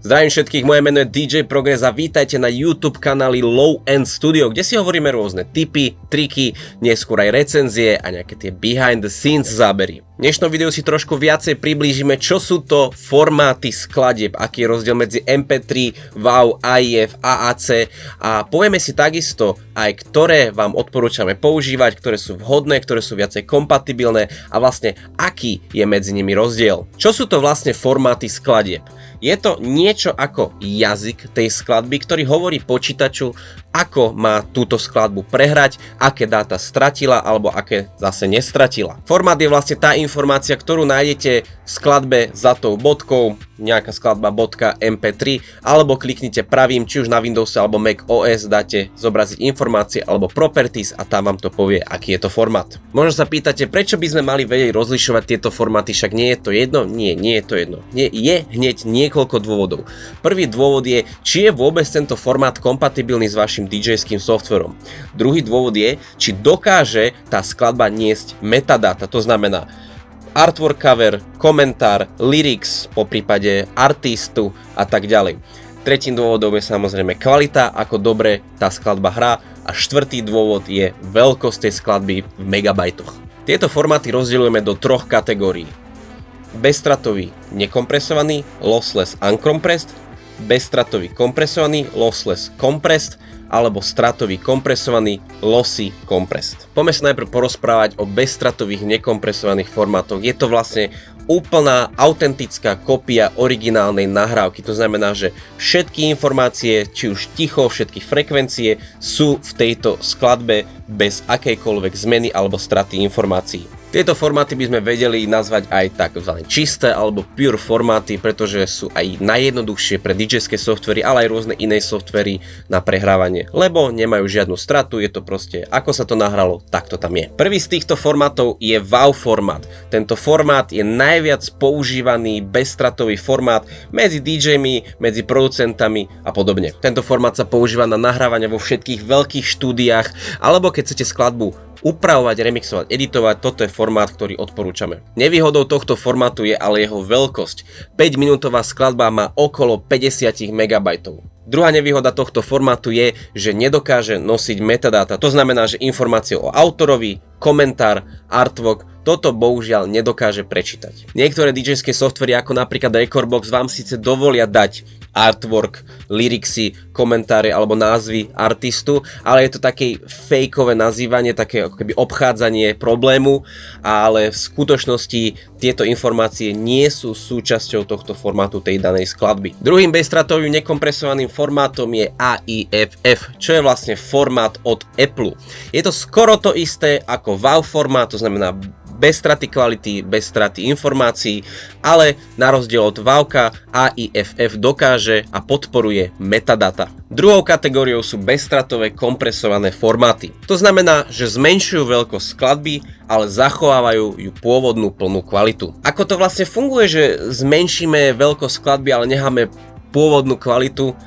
Zdravím všetkých, moje meno je DJ Progress a vítajte na YouTube kanáli Low End Studio, kde si hovoríme rôzne tipy, triky, neskôr aj recenzie a nejaké tie behind the scenes zábery. V dnešnom videu si trošku viacej priblížime, čo sú to formáty skladieb, aký je rozdiel medzi MP3, WAV, AIF, AAC a povieme si takisto aj, ktoré vám odporúčame používať, ktoré sú vhodné, ktoré sú viacej kompatibilné a vlastne aký je medzi nimi rozdiel. Čo sú to vlastne formáty skladieb? Je to niečo ako jazyk tej skladby, ktorý hovorí počítaču, ako má túto skladbu prehrať, aké dáta stratila alebo aké zase nestratila. Formát je vlastne tá informácia, ktorú nájdete v skladbe za tou bodkou, nejaká skladba .mp3, alebo kliknite pravým, či už na Windows alebo Mac OS, dáte zobraziť informácie alebo properties a tam vám to povie, aký je to formát. Možno sa pýtate, prečo by sme mali vedieť rozlišovať tieto formáty, však nie je to jedno? Nie je to jedno. Je hneď niekoľko dôvodov. Prvý dôvod je, či je vôbec tento formát kompatibilný s vašim DJ-ským softverom. Druhý dôvod je, či dokáže tá skladba niesť metadata, to znamená artwork cover, komentár, lyrics, po prípade artistu a tak ďalej. Tretím dôvodom je samozrejme kvalita, ako dobre tá skladba hrá a štvrtý dôvod je veľkosť tej skladby v megabajtoch. Tieto formáty rozdeľujeme do troch kategórií. Bezstratový nekompresovaný, lossless uncompressed, bezstratový kompresovaný, lossless compressed alebo stratový kompresovaný, lossy compressed. Poďme sa najprv porozprávať o bezstratových nekompresovaných formátoch. Je to vlastne úplná autentická kopia originálnej nahrávky. To znamená, že všetky informácie, či už ticho, všetky frekvencie sú v tejto skladbe bez akejkoľvek zmeny alebo straty informácií. Tieto formáty by sme vedeli nazvať aj takzvané čisté alebo pure formáty, pretože sú aj najjednoduchšie pre DJ-ské softvery, ale aj rôzne iné softvery na prehrávanie, lebo nemajú žiadnu stratu, je to proste ako sa to nahralo, tak to tam je. Prvý z týchto formátov je WAV formát. Tento formát je najviac používaný bezstratový formát medzi DJmi, medzi producentami a podobne. Tento formát sa používa na nahrávanie vo všetkých veľkých štúdiách, alebo keď chcete skladbu upravovať, remixovať, editovať, toto je formát, ktorý odporúčame. Nevýhodou tohto formátu je ale jeho veľkosť. 5-minútová skladba má okolo 50 MB. Druhá nevýhoda tohto formátu je, že nedokáže nosiť metadata. To znamená, že informácie o autorovi, komentár, artwork, toto bohužiaľ nedokáže prečítať. Niektoré DJ-ské softvery ako napríklad Recordbox vám síce dovolia dať artwork, lyricsy, komentáre alebo názvy artistu, ale je to také fejkové nazývanie, také ako keby obchádzanie problému, ale v skutočnosti tieto informácie nie sú súčasťou tohto formátu tej danej skladby. Druhým bezstratovým nekompresovaným formátom je AIFF, čo je vlastne formát od Apple. Je to skoro to isté ako WAV formát, to znamená bez straty kvality, bez straty informácií, ale na rozdiel od WAV-ka AIFF dokáže a podporuje metadata. Druhou kategóriou sú bezstratové kompresované formáty. To znamená, že zmenšujú veľkosť skladby, ale zachovávajú ju pôvodnú plnú kvalitu. Ako to vlastne funguje, že zmenšíme veľkosť skladby, ale necháme pôvodnú kvalitu?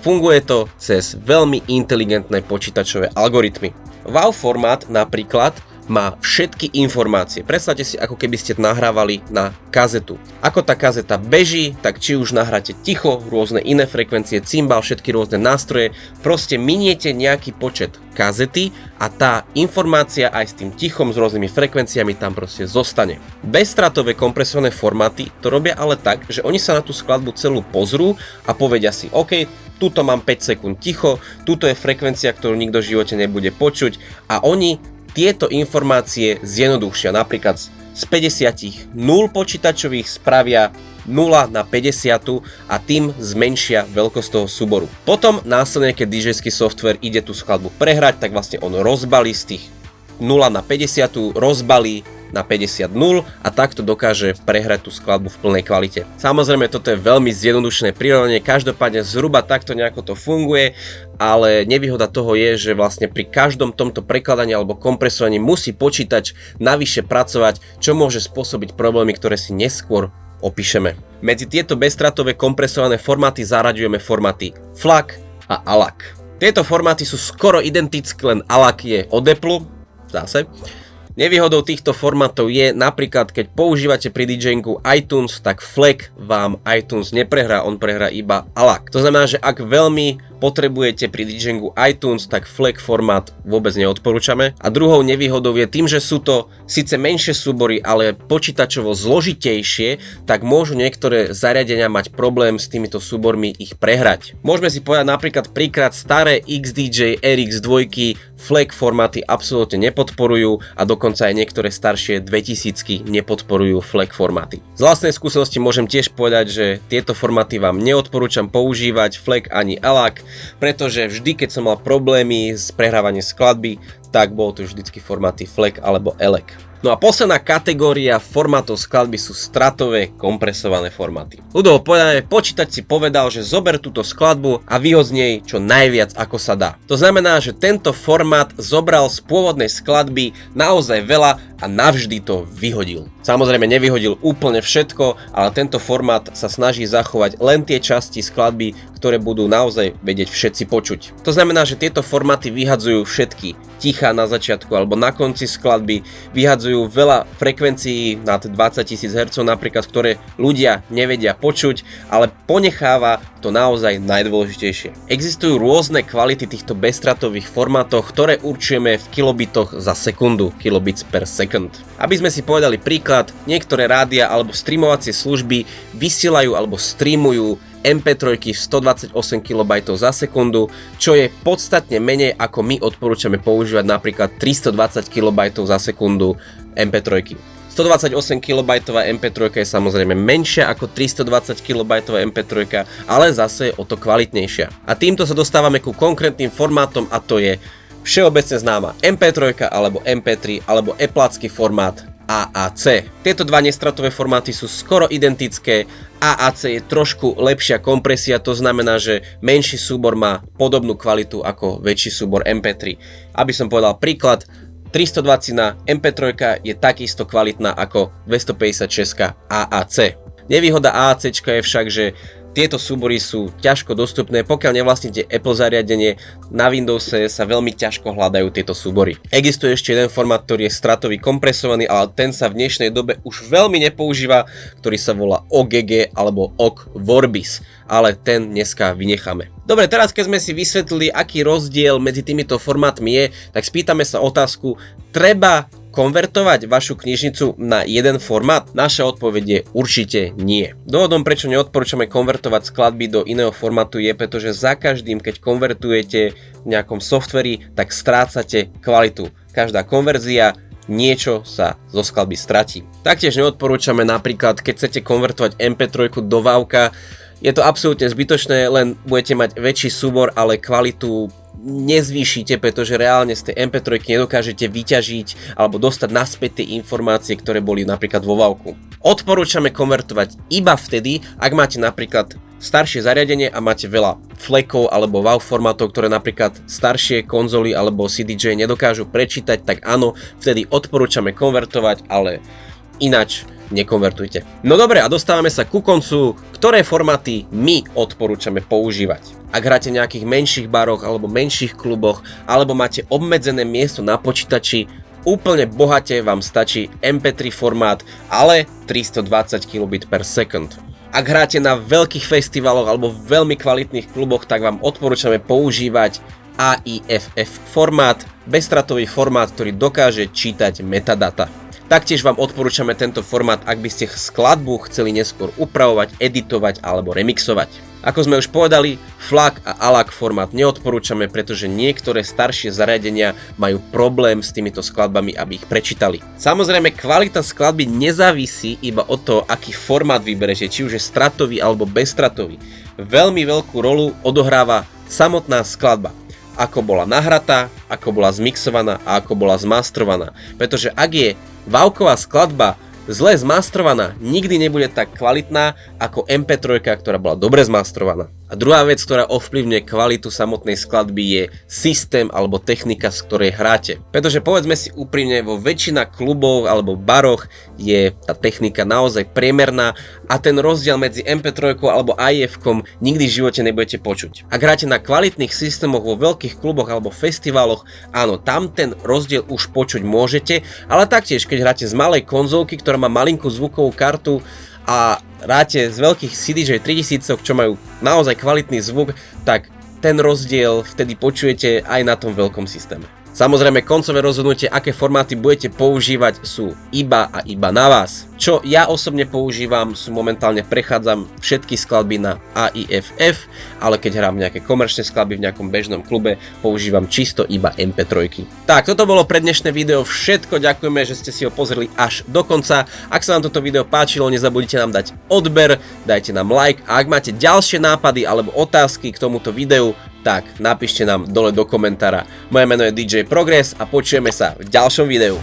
Funguje to cez veľmi inteligentné počítačové algoritmy. WAV formát napríklad má všetky informácie. Predstavte si, ako keby ste nahrávali na kazetu. Ako tá kazeta beží, tak či už nahráte ticho, rôzne iné frekvencie, cymbal, všetky rôzne nástroje, proste miniete nejaký počet kazety a tá informácia aj s tým tichom, s rôznymi frekvenciami tam proste zostane. Bezstratové kompresované formáty to robia ale tak, že oni sa na tú skladbu celú pozrú a povedia si, OK, tuto mám 5 sekúnd ticho, tuto je frekvencia, ktorú nikto v živote nebude počuť a oni tieto informácie zjednodušia, napríklad z 50 0 počítačových spravia 0 na 50 a tým zmenšia veľkosť toho súboru. Potom následne, keď DJ-ský software ide tú skladbu prehrať, tak vlastne on rozbalí z tých 0 na 50, rozbalí na 50 0 a takto dokáže prehrať tú skladbu v plnej kvalite. Samozrejme, toto je veľmi zjednodušené prirovnanie, každopádne zhruba takto nejako to funguje, ale nevýhoda toho je, že vlastne pri každom tomto prekladaní alebo kompresovaní musí počítač navyše pracovať, čo môže spôsobiť problémy, ktoré si neskôr opíšeme. Medzi tieto bezstratové kompresované formáty zaraďujeme formáty FLAC a ALAC. Tieto formáty sú skoro identické, len ALAC je od Apple, zase. Nevýhodou týchto formátov je napríklad, keď používate pri DJingu iTunes, tak FLAC vám iTunes neprehrá, on prehrá iba ALAC. To znamená, že ak veľmi potrebujete pri DJingu iTunes, tak FLAC formát vôbec neodporúčame. A druhou nevýhodou je tým, že sú to síce menšie súbory, ale počítačovo zložitejšie, tak môžu niektoré zariadenia mať problém s týmito súbormi ich prehrať. Môžeme si povedať napríklad príklad staré XDJ RX2 FLAC formáty absolútne nepodporujú a dokonca aj niektoré staršie 2000 nepodporujú FLAC formáty. Z vlastnej skúsenosti môžem tiež povedať, že tieto formáty vám neodporúčam používať FLAC ani ALAC, pretože vždy, keď som mal problémy s prehrávaním skladby, tak bol to vždycky formáty FLAC alebo ALAC. No a posledná kategória formátov skladby sú stratové kompresované formáty. Ľudovo povedané, počítač si povedal, že zober túto skladbu a vyhoď z nej čo najviac ako sa dá. To znamená, že tento formát zobral z pôvodnej skladby naozaj veľa a navždy to vyhodil. Samozrejme nevyhodil úplne všetko, ale tento formát sa snaží zachovať len tie časti skladby, ktoré budú naozaj vedieť všetci počuť. To znamená, že tieto formáty vyhadzujú všetky tichá na začiatku alebo na konci skladby, vyhadzujú veľa frekvencií nad 20 000 Hz napríklad, ktoré ľudia nevedia počuť, ale ponecháva to naozaj najdôležitejšie. Existujú rôzne kvality týchto bezstratových formátoch, ktoré určujeme v kilobitoch za sekundu, kilobits per second. Aby sme si povedali príklad, niektoré rádia alebo streamovacie služby vysielajú alebo streamujú MP3 v 128 KB za sekundu, čo je podstatne menej ako my odporúčame používať napríklad 320 KB za sekundu MP3. 128 KB MP3 je samozrejme menšia ako 320 KB MP3, ale zase je o to kvalitnejšia. A týmto sa dostávame ku konkrétnym formátom a to je všeobecne známa MP3 alebo MP3 alebo Appleácky formát AAC. Tieto dva nestratové formáty sú skoro identické. AAC je trošku lepšia kompresia, to znamená, že menší súbor má podobnú kvalitu ako väčší súbor MP3. Aby som povedal príklad, 320 na MP3 je takisto kvalitná ako 256 AAC. Nevýhoda AAC je však, že tieto súbory sú ťažko dostupné, pokiaľ nevlastníte Apple zariadenie, na Windowse sa veľmi ťažko hľadajú tieto súbory. Existuje ešte jeden formát, ktorý je stratový kompresovaný, ale ten sa v dnešnej dobe už veľmi nepoužíva, ktorý sa volá OGG alebo OGG Vorbis, ale ten dneska vynecháme. Dobre, teraz keď sme si vysvetlili, aký rozdiel medzi týmito formátmi je, tak spýtame sa otázku, treba konvertovať vašu knižnicu na jeden formát? Naša odpoveď je určite nie. Dôvodom, prečo neodporúčame konvertovať skladby do iného formátu je, pretože za každým, keď konvertujete v nejakom softveri, tak strácate kvalitu. Každá konverzia niečo sa zo skladby stratí. Taktiež neodporúčame napríklad, keď chcete konvertovať MP3 do WAV-ka, je to absolútne zbytočné, len budete mať väčší súbor, ale kvalitu nezvýšite, pretože reálne z tej MP3 nedokážete vyťažiť alebo dostať naspäť tie informácie, ktoré boli napríklad vo WAV-ku. Odporúčame konvertovať iba vtedy, ak máte napríklad staršie zariadenie a máte veľa FLACov alebo WAV formátov, ktoré napríklad staršie konzoly alebo CDJ nedokážu prečítať, tak áno, vtedy odporúčame konvertovať, ale ináč nekonvertujte. No dobre, a dostávame sa ku koncu, ktoré formáty my odporúčame používať. Ak hráte v nejakých menších baroch alebo menších kluboch, alebo máte obmedzené miesto na počítači, úplne bohate vám stačí MP3 formát, ale 320 kB per second. Ak hráte na veľkých festivaloch alebo veľmi kvalitných kluboch, tak vám odporúčame používať AIFF formát, bezstratový formát, ktorý dokáže čítať metadata. Taktiež vám odporúčame tento formát, ak by ste skladbu chceli neskôr upravovať, editovať alebo remixovať. Ako sme už povedali, FLAC a ALAC formát neodporúčame, pretože niektoré staršie zariadenia majú problém s týmito skladbami, aby ich prečítali. Samozrejme, kvalita skladby nezávisí iba od toho, aký formát vyberete, či už je stratový alebo bezstratový. Veľmi veľkú rolu odohráva samotná skladba. Ako bola nahratá, ako bola zmixovaná a ako bola zmastrovaná. Pretože ak je WAV-ková skladba zle zmastrovaná, nikdy nebude tak kvalitná ako MP3, ktorá bola dobre zmastrovaná. A druhá vec, ktorá ovplyvňuje kvalitu samotnej skladby, je systém alebo technika, z ktorej hráte. Pretože povedzme si úprimne, vo väčšina klubov alebo baroch je tá technika naozaj priemerná a ten rozdiel medzi MP3 alebo AIF-kom nikdy v živote nebudete počuť. Ak hráte na kvalitných systémoch vo veľkých kluboch alebo festivaloch, áno, tam ten rozdiel už počuť môžete, ale taktiež, keď hráte z malej konzolky, ktorá má malinkú zvukovú kartu a hráte z veľkých CDJ 3000, čo majú naozaj kvalitný zvuk, tak ten rozdiel vtedy počujete aj na tom veľkom systéme. Samozrejme, koncové rozhodnutie, aké formáty budete používať, sú iba a iba na vás. Čo ja osobne používam, momentálne prechádzam všetky skladby na AIFF, ale keď hrám nejaké komerčné skladby v nejakom bežnom klube, používam čisto iba MP3. Tak, toto bolo pre dnešné video všetko, ďakujeme, že ste si ho pozreli až do konca. Ak sa vám toto video páčilo, nezabudnite nám dať odber, dajte nám like a ak máte ďalšie nápady alebo otázky k tomuto videu, tak napíšte nám dole do komentára. Moje meno je DJ Progress a počujeme sa v ďalšom videu.